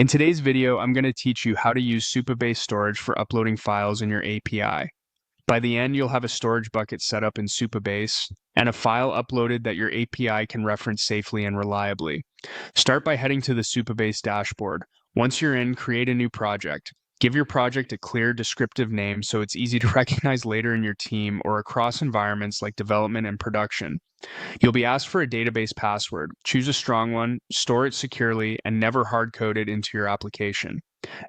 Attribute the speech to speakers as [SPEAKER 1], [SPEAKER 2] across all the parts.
[SPEAKER 1] In today's video, I'm going to teach you how to use Supabase storage for uploading files in your API. By the end, you'll have a storage bucket set up in Supabase and a file uploaded that your API can reference safely and reliably. Start by heading to the Supabase dashboard. Once you're in, create a new project. Give your project a clear, descriptive name so it's easy to recognize later in your team or across environments like development and production. You'll be asked for a database password. Choose a strong one, store it securely, and never hard-code it into your application.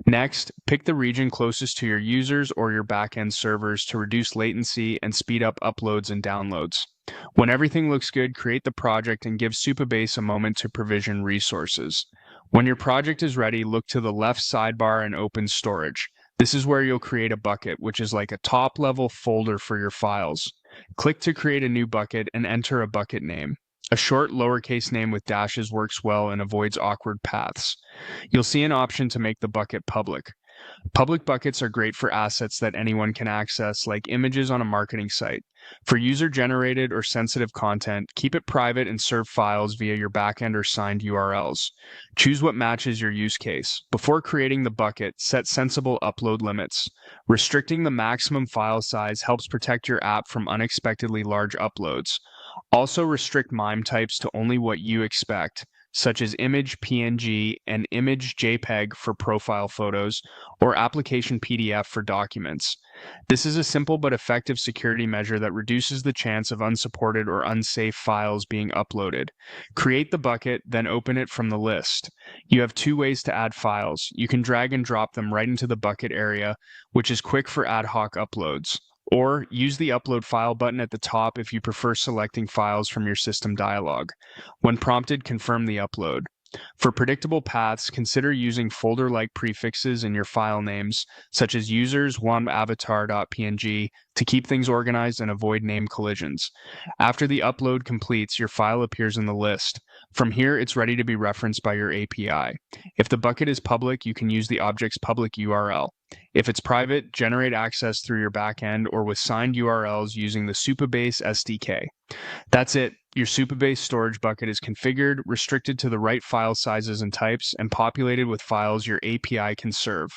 [SPEAKER 1] Next, pick the region closest to your users or your backend servers to reduce latency and speed up uploads and downloads. When everything looks good, create the project and give Supabase a moment to provision resources. When your project is ready, look to the left sidebar and open Storage. This is where you'll create a bucket, which is like a top-level folder for your files. Click to create a new bucket and enter a bucket name. A short lowercase name with dashes works well and avoids awkward paths. You'll see an option to make the bucket public. Public buckets are great for assets that anyone can access, like images on a marketing site. For user-generated or sensitive content, keep it private and serve files via your backend or signed URLs. Choose what matches your use case. Before creating the bucket, set sensible upload limits. Restricting the maximum file size helps protect your app from unexpectedly large uploads. Also restrict MIME types to only what you expect, such as image PNG and image JPEG for profile photos, or application PDF for documents. This is a simple but effective security measure that reduces the chance of unsupported or unsafe files being uploaded. Create the bucket, then open it from the list. You have two ways to add files. You can drag and drop them right into the bucket area, which is quick for ad hoc uploads. Or use the Upload File button at the top if you prefer selecting files from your system dialog. When prompted, confirm the upload. For predictable paths, consider using folder-like prefixes in your file names, such as users1avatar.png, to keep things organized and avoid name collisions. After the upload completes, your file appears in the list. From here, it's ready to be referenced by your API. If the bucket is public, you can use the object's public URL. If it's private, generate access through your backend or with signed URLs using the Supabase SDK. That's it. Your Supabase storage bucket is configured, restricted to the right file sizes and types, and populated with files your API can serve.